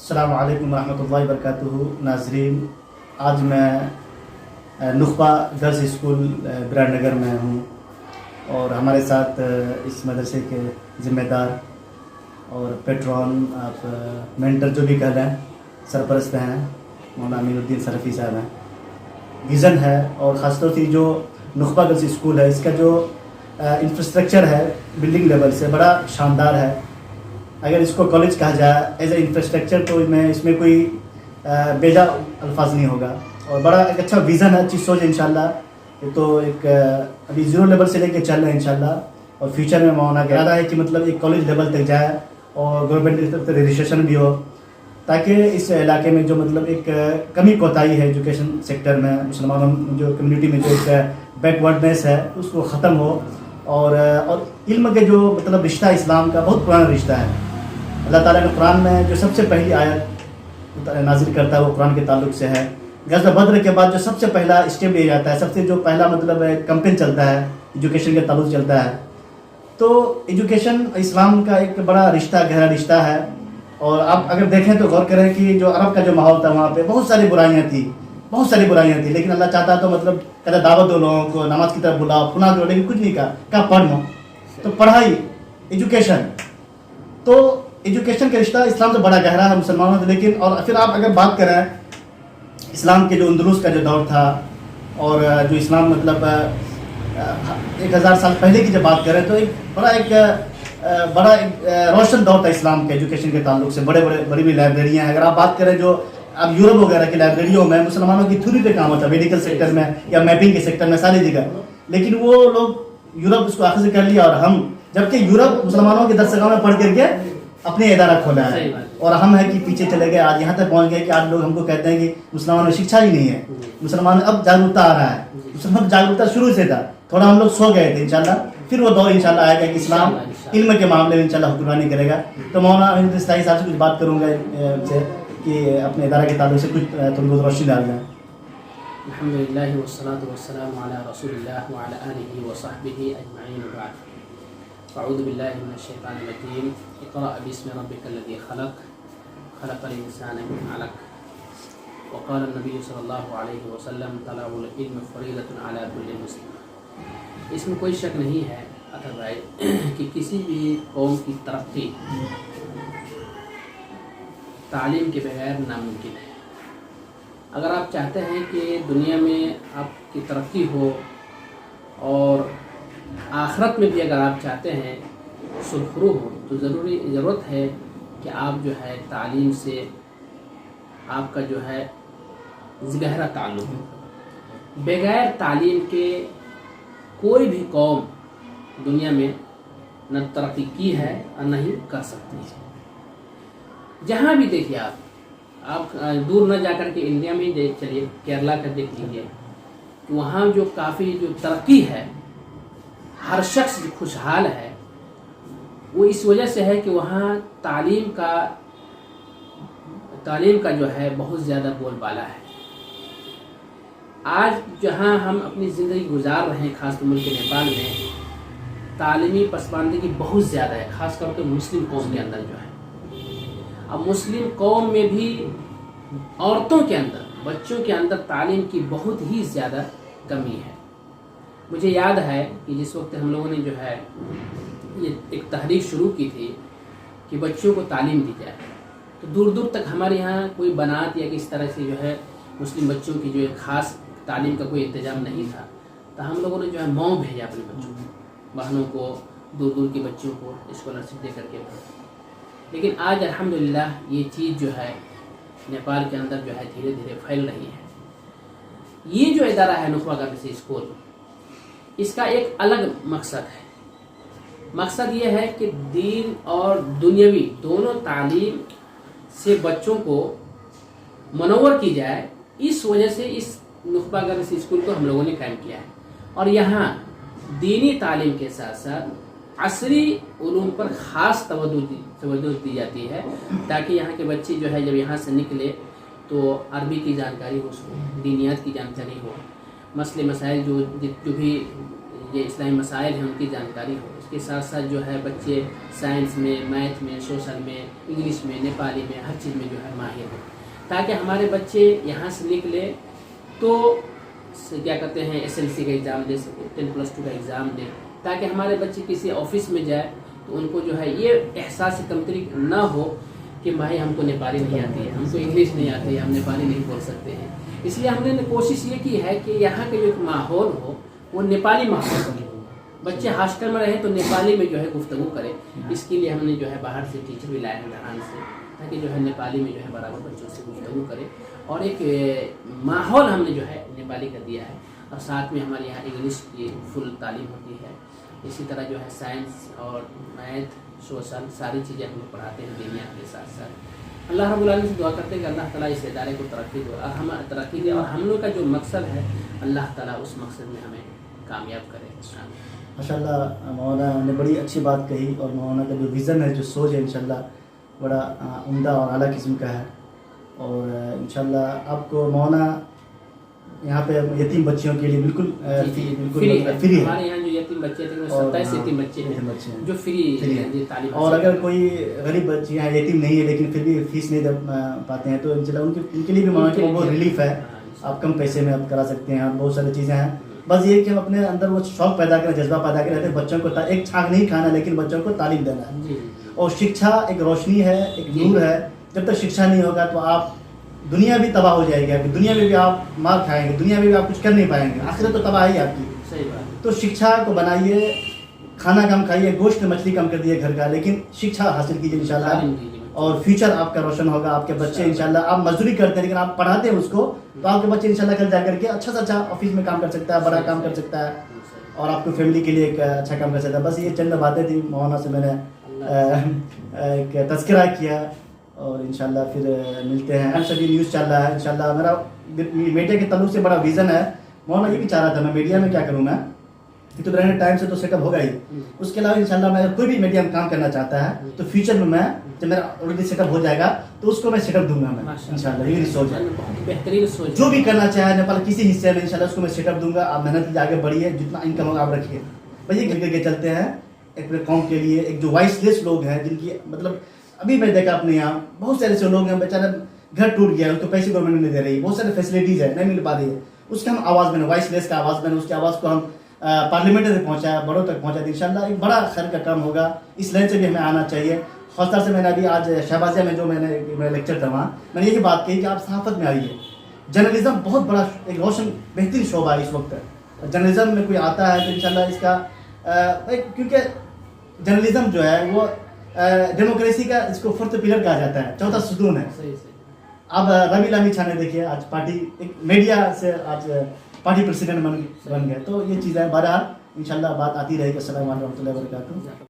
السلام علیکم ورحمۃ اللہ وبرکاتہ ناظرین، آج میں نخبہ گرلز اسکول بران نگر میں ہوں اور ہمارے ساتھ اس مدرسے کے ذمہ دار اور پیٹرون آپ مینٹر جو بھی کہہ لیں سرپرست ہیں مولانا امین الدین سرفی صاحب ہیں۔ ویژن ہے اور خاص طور سے جو نخبہ گرلز اسکول ہے اس کا جو انفراسٹرکچر ہے بلڈنگ لیول سے بڑا شاندار ہے۔ اگر اس کو کالج کہا جائے ایز اے انفراسٹرکچر تو اس میں کوئی بیجا الفاظ نہیں ہوگا، اور بڑا ایک اچھا ویژن ہے، اچھی سوچ ہے انشاءاللہ۔ یہ تو ایک ابھی زیرو لیول سے لے کے چل رہے ہیں انشاءاللہ، اور فیوچر میں مولانا کا ارادہ ہے کہ مطلب ایک کالج لیول تک جائے اور گورنمنٹ کی طرف سے رجسٹریشن بھی ہو، تاکہ اس علاقے میں جو مطلب ایک کمی کوتاہی ہے ایجوکیشن سیکٹر میں، مسلمانوں جو کمیونٹی میں جو ایک بیکورڈنیس ہے اس کو ختم ہو، اور علم کے جو مطلب رشتہ اسلام کا بہت پرانا رشتہ ہے۔ اللہ تعالیٰ نے قرآن میں جو سب سے پہلی آیت نازل کرتا ہے وہ قرآن کے تعلق سے ہے۔ غزوہ بدر کے بعد جو سب سے پہلا اسٹیپ لیا جاتا ہے، سب سے جو پہلا مطلب کمپین چلتا ہے ایجوکیشن کے تعلق چلتا ہے، تو ایجوکیشن اسلام کا ایک بڑا رشتہ، گہرا رشتہ ہے۔ اور آپ اگر دیکھیں تو غور کریں کہ جو عرب کا جو ماحول تھا وہاں پہ بہت ساری برائیاں تھیں، لیکن اللہ چاہتا تو مطلب کہتا دعوت دو لوگوں کو، نماز کی طرف بلاؤ، فلاں کرو، لیکن کچھ نہیں کہا پڑھ لو۔ تو پڑھائی، ایجوکیشن، تو ایجوکیشن کا رشتہ اسلام سے بڑا گہرا ہے مسلمانوں سے۔ لیکن اور پھر آپ اگر بات کریں اسلام کے جو اندلس کا جو دور تھا، اور جو اسلام مطلب 1000 سال پہلے کی جب بات کریں تو ایک بڑا روشن دور تھا اسلام کے ایجوکیشن کے تعلق سے۔ بڑی بڑی لائبریریاں ہیں۔ اگر آپ بات کریں جو اب یورپ وغیرہ کی لائبریریوں میں مسلمانوں کی تھیوری پہ کام ہوتا ہے، میڈیکل سیکٹر میں یا میپنگ کے سیکٹر میں، ساری جگہ، لیکن وہ لوگ یورپ اس کو آخر سے کر لیا، اور ہم جبکہ یورپ مسلمانوں کے درس گاہ میں پڑھ کر کے اپنے ادارہ کھولا ہے، اور ہم ہے کہ پیچھے چلے گئے، آج یہاں تک پہنچ گئے کہ آج لوگ ہم کو کہتے ہیں کہ مسلمانوں میں شکشا ہی نہیں ہے۔ مسلمان اب جاگرکتا آ رہا ہے، مسلمان جاگرکتا شروع سے تھا، تھوڑا ہم لوگ سو گئے تھے، انشاءاللہ پھر وہ دور انشاءاللہ آئے گا کہ اسلام علم کے معاملے میں انشاءاللہ حکمرانی کرے گا۔ تو مولانا امین الدین صاحب سے کچھ بات کروں گا سے کہ اپنے ادارے کے تعلق سے کچھ تھوڑی بہت روشنی ڈال دیں۔ الحمدللہ والصلاة والسلام علی رسول اللہ وعلی آلہ وصحبہ اجمعین وبعد۔ اعوذ باللہ من الشیطان الرجیم۔ اقرأ باسم ربک الذی خلق، خلق الانسان من علق، وقال النبی صلی اللہ علیہ وسلم طلب العلم فریضۃ علی کل مسلم۔ اس میں کوئی شک نہیں ہے اطہر بھائی کہ کسی بھی قوم کی ترقی تعلیم کے بغیر ناممکن ہے۔ اگر آپ چاہتے ہیں کہ دنیا میں آپ کی ترقی ہو اور آخرت میں بھی اگر آپ چاہتے ہیں سرخرو ہو، تو ضرورت ہے کہ آپ جو ہے تعلیم سے آپ کا جو ہے گہرا تعلق ہو۔ بغیر تعلیم کے کوئی بھی قوم دنیا میں نہ ترقی کی ہے اور نہ ہی کر سکتی ہے۔ جہاں بھی دیکھیے آپ دور نہ جا کر کے انڈیا میں ہی چلیے، کیرلا کا دیکھ لیجیے، وہاں جو کافی جو ترقی ہے، ہر شخص خوشحال ہے، وہ اس وجہ سے ہے کہ وہاں تعلیم کا جو ہے بہت زیادہ بول بالا ہے۔ آج جہاں ہم اپنی زندگی گزار رہے ہیں، خاص طور ملک نیپال میں تعلیمی پسماندگی بہت زیادہ ہے، خاص کر کے مسلم قوم کے اندر جو ہے۔ اب مسلم قوم میں بھی عورتوں کے اندر، بچوں کے اندر تعلیم کی بہت ہی زیادہ کمی ہے۔ مجھے یاد ہے کہ جس وقت ہم لوگوں نے جو ہے یہ ایک تحریک شروع کی تھی کہ بچوں کو تعلیم دی جائے، تو دور دور تک ہمارے یہاں کوئی بنات یا کس طرح سے جو ہے مسلم بچوں کی جو ایک خاص تعلیم کا کوئی انتظام نہیں تھا، تو ہم لوگوں نے جو ہے مئو بھیجا اپنے بچوں کو، بہنوں کو، دور دور کے بچوں کو اسکالرشپ دے کر کے بھیجا۔ لیکن آج الحمدللہ یہ چیز جو ہے نیپال کے اندر جو ہے دھیرے دھیرے پھیل رہی ہے۔ یہ جو ادارہ ہے نخبہ گرلز اسکول، اس کا ایک الگ مقصد ہے۔ مقصد یہ ہے کہ دین اور دنیاوی دونوں تعلیم سے بچوں کو منور کی جائے، اس وجہ سے اس نخبہ گرلز اسکول کو ہم لوگوں نے قائم کیا ہے۔ اور یہاں دینی تعلیم کے ساتھ ساتھ عصری علوم پر خاص توجہ دی جاتی ہے، تاکہ یہاں کے بچے جو ہے جب یہاں سے نکلے تو عربی کی جانکاری ہو، دینیات کی جانکاری ہو، مسئلے مسائل جو بھی یہ اسلامی مسائل ہیں ان کی جانکاری ہو. اس کے ساتھ ساتھ جو ہے بچے سائنس میں، میتھ میں، سوشل میں، انگلش میں، نیپالی میں، ہر چیز میں جو ہے ماہر ہوں، تاکہ ہمارے بچے یہاں سے نکلے تو کیا کہتے ہیں SLC کا ایگزام دے سکے، 10+2 کا ایگزام دے، تاکہ ہمارے بچے کسی آفس میں جائے تو ان کو جو ہے یہ احساس کمتری نہ ہو کہ بھائی ہم کو نیپالی نہیں آتی ہے، ہم کو انگلش نہیں آتی ہے، ہم نیپالی نہیں بول سکتے ہیں. اس لیے ہم نے کوشش یہ کی ہے کہ یہاں کا جو ایک ماحول ہو وہ نیپالی ماحول ہو. بچے ہاسٹل میں رہیں تو نیپالی میں جو ہے گفتگو کرے. اس کے لیے ہم نے جو ہے باہر سے ٹیچر بھی لائے ہیں دھران سے، تاکہ جو ہے نیپالی میں جو ہے برابر بچوں سے گفتگو کرے. اور ایک ماحول ہم نے جو ہے نیپالی کا دیا ہے. اور ساتھ میں ہمارے یہاں انگلش کی فل تعلیم ہوتی ہے. اسی طرح جو ہے سائنس اور میتھ، سوشل، ساری چیزیں ہم لوگ پڑھاتے ہیں دینیا کے ساتھ ساتھ. اللہ رب العالمین سے دعا کرتے ہیں کہ اللہ تعالیٰ اس ادارے کو ترقی دے اور ہم ترقی دے، اور ہم لوگ کا جو مقصد ہے اللہ تعالیٰ اس مقصد میں ہمیں کامیاب کرے. ماشاء اللہ مولانا نے بڑی اچھی بات کہی، اور مولانا کا جو ویژن ہے، جو سوچ ہے انشاءاللہ بڑا عمدہ اور اعلیٰ قسم کا ہے. اور انشاءاللہ آپ کو مولانا یہاں پہ یتیم بچیوں کے لیے بالکل فری ہے. ہمارے یہاں جو یتیم بچے تھے 27 یتیم بچے ہیں جو فری ہے تعلیم. اور اگر کوئی غریب بچیاں یتیم نہیں ہے لیکن پھر بھی فیس نہیں دے پاتے ہیں تو انشاءاللہ ان کے لیے بھی مولانا کی بہت ریلیف ہے. آپ کم پیسے میں آپ کرا سکتے ہیں. بہت ساری چیزیں ہیں. بس یہ کہ ہم اپنے اندر وہ شوق پیدا کریں، جذبہ پیدا کریں، بچوں کو ایک چھاگ نہیں کھانا لیکن بچوں کو تعلیم دینا ہے. اور شکشا ایک روشنی ہے، ایک نور ہے. جب تک شکشا نہیں ہوگا تو آپ دنیا بھی تباہ ہو جائے گی. دنیا میں بھی آپ مار کھائیں گے، دنیا میں بھی آپ کچھ کر نہیں پائیں گے. آخرت تو تباہ ہی آپ کی. تو شکشا کو بنائیے، کھانا کم کھائیے، گوشت مچھلی کم کر دیے گھر کا، لیکن شکشا حاصل کیجیے انشاءاللہ. اور فیوچر آپ کا روشن ہوگا. آپ کے بچے انشاءاللہ، آپ مزدوری کرتے ہیں لیکن آپ پڑھاتے ہیں اس کو، تو آپ کے بچے انشاءاللہ کل جا کر کے اچھا سے اچھا آفس میں کام کر سکتا ہے، بڑا کام کر سکتا ہے، اور آپ کو فیملی کے لیے ایک اچھا کام کر سکتا ہے. بس یہ چند باتیں تھیں مولانا سے میں نے ایک تذکرہ کیا. اور انشاءاللہ پھر ملتے ہیں. ہم سبھی نیوز چل رہا ہے انشاءاللہ. میرا میڈیا کے تعلق سے بڑا ویژن ہے. مولانا یہ بھی چاہ رہا تھا میں میڈیا میں کیا کروں، میں تو رہنے ٹائم سے تو سیٹ اپ ہوگا ہی. اس کے علاوہ انشاءاللہ میں کوئی بھی میڈیا میں کام کرنا چاہتا ہے تو فیوچر میں جب میرا آلریڈی سیٹ اپ ہو جائے گا تو اس کو میں سیٹ اپ دوں گا. میں انشاءاللہ یہ میری سوچ ہے. بہترین سوچ. جو بھی کرنا چاہے نیپال کسی حصے میں انشاءاللہ اس کو میں سیٹ اپ دوں گا. آپ محنت کیجیے، آگے بڑھیے، جتنا انکم ہوگا آپ رکھیے. بھائی یہ کر کے چلتے ہیں اپنے قوم کے لیے. ایک جو وائس لیس لوگ ہیں جن کی مطلب ابھی میں دیکھا اپنے یہاں بہت سارے ایسے لوگ ہیں بیچارے گھر ٹوٹ گیا ہے، اس کو پیسے گورنمنٹ نہیں دے رہی، بہت سارے فیسلٹیز ہیں نہیں مل پا رہی ہے. اس کے ہم آواز بنے، وائس لیس کا آواز بنے. اس کی آواز کو ہم پارلیمنٹ تک پہنچایا، بڑوں تک پہنچایا. انشاءاللہ ایک بڑا خیر کا کام ہوگا. اس لائن سے بھی ہمیں آنا چاہیے. خاص طور سے میں نے ابھی آج شہبازیہ میں جو میں نے میرا لیکچر تھا وہاں میں نے یہی بات کہی کہ آپ صحافت میں آئیے. جرنلزم بہت بڑا ایک روشن بہترین شعبہ ہے اس وقت. جرنلزم میں کوئی آتا ہے تو انشاءاللہ اس کا کیونکہ جرنلزم جو ہے وہ ڈیموکریسی کا اس کو فورتھ پلر کہا جاتا ہے، چوتھا ستون ہے. اب ربی لامی چھانے دیکھیے آج پارٹی ایک میڈیا سے آج پارٹی پریسیڈنٹ بن گئے. تو یہ چیزیں بہرحال انشاءاللہ بات آتی رہے گی. السلام علیکم و رحمۃ اللہ وبرکاتہ.